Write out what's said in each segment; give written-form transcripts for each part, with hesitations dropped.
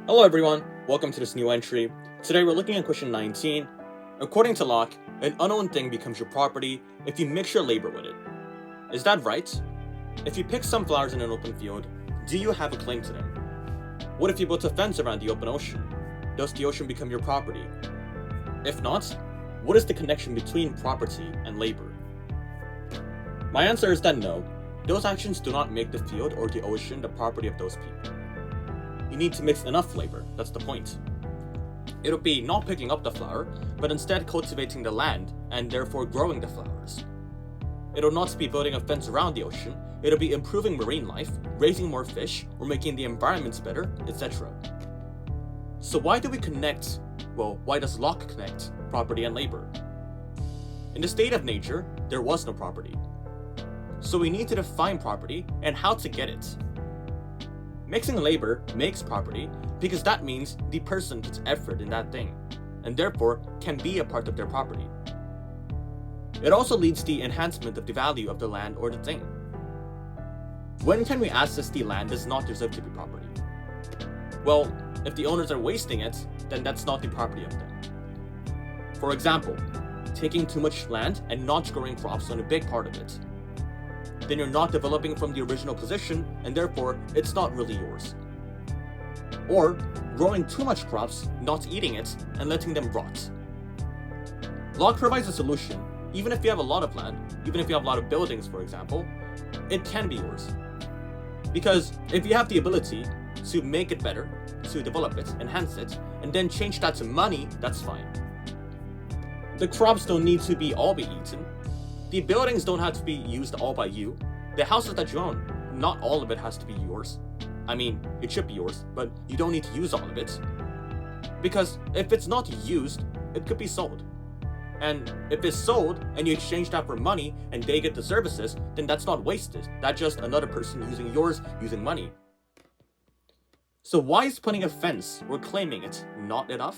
Hello everyone, welcome to this new entry. Today we're looking at question 19. According to Locke, an unowned thing becomes your property if you mix your labor with it. Is that right? If you pick some flowers in an open field, do you have a claim to them? What if you built a fence around the open ocean? Does the ocean become your property? If not, what is the connection between property and labor? My answer is that no, those actions do not make the field or the ocean the property of those people. You need to mix enough labor, that's the point. It'll be not picking up the flower, but instead cultivating the land and therefore growing the flowers. It'll not be building a fence around the ocean, it'll be improving marine life, raising more fish, or making the environments better, etc. So why do we connect, why does Locke connect property and labor? In the state of nature, there was no property. So we need to define property and how to get it. Mixing labor makes property because that means the person puts effort in that thing, and therefore can be a part of their property. It also leads to the enhancement of the value of the land or the thing. When can we assess the land does not deserve to be property? Well, if the owners are wasting it, then that's not the property of them. For example, taking too much land and not growing crops on a big part of it. Then you're not developing from the original position, and therefore it's not really yours. Or growing too much crops, not eating it, and letting them rot. Locke provides a solution. Even if you have a lot of land, even if you have a lot of buildings, for example, it can be yours. Because if you have the ability to make it better, to develop it, enhance it, and then change that to money, that's fine. The crops don't need to be all be eaten. The buildings don't have to be used all by you. The houses that you own, not all of it has to be yours. I mean, it should be yours, but you don't need to use all of it. Because if it's not used, it could be sold. And if it's sold and you exchange that for money and they get the services, then that's not wasted. That's just another person using yours using money. So why is putting a fence or claiming it not enough?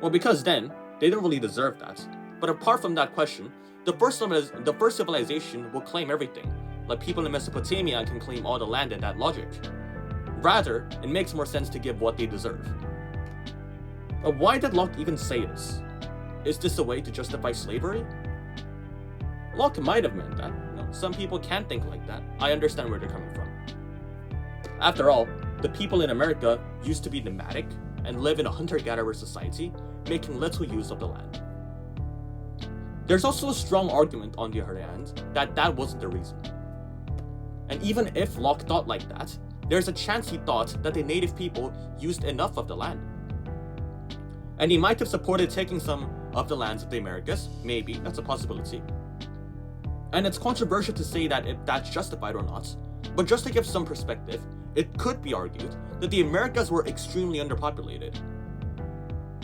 Well, because then they don't really deserve that. But apart from that question, the first civilization will claim everything, like people in Mesopotamia can claim all the land in that logic. Rather, it makes more sense to give what they deserve. But why did Locke even say this? Is this a way to justify slavery? Locke might have meant that. Some people can think like that. I understand where they're coming from. After all, the people in America used to be nomadic and live in a hunter-gatherer society, making little use of the land. There's also a strong argument on the other hand that that wasn't the reason. And even if Locke thought like that, there's a chance he thought that the native people used enough of the land. And he might have supported taking some of the lands of the Americas, maybe, that's a possibility. And it's controversial to say that if that's justified or not, but just to give some perspective, it could be argued that the Americas were extremely underpopulated.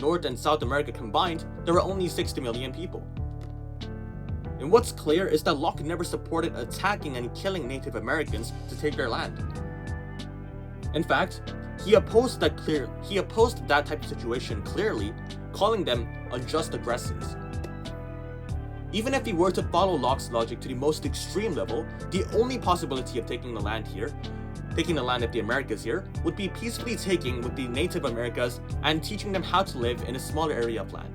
North and South America combined, there were only 60 million people. And what's clear is that Locke never supported attacking and killing Native Americans to take their land. In fact, he opposed that type of situation clearly, calling them unjust aggressors. Even if he were to follow Locke's logic to the most extreme level, the only possibility of taking the land of the Americas here, would be peacefully taking with the Native Americas and teaching them how to live in a smaller area of land.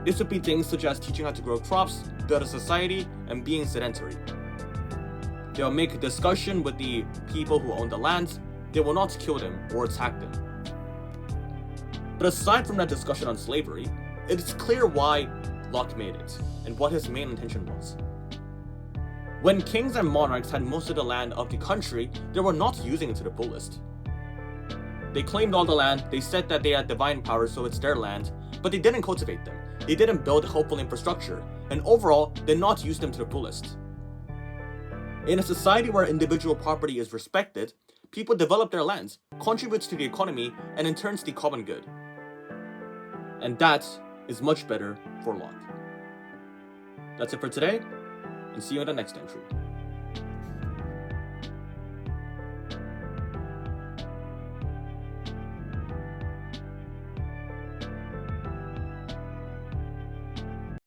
This would be things such as teaching how to grow crops, build a society, and being sedentary. They'll make a discussion with the people who own the lands. They will not kill them or attack them. But aside from that discussion on slavery, it is clear why Locke made it, and what his main intention was. When kings and monarchs had most of the land of the country, they were not using it to the fullest. They claimed all the land, they said that they had divine power so it's their land, but they didn't cultivate them. They didn't build helpful infrastructure, and overall, did not use them to the fullest. In a society where individual property is respected, people develop their lands, contributes to the economy, and in turn to the common good. And that is much better for Locke. That's it for today, and see you in the next entry.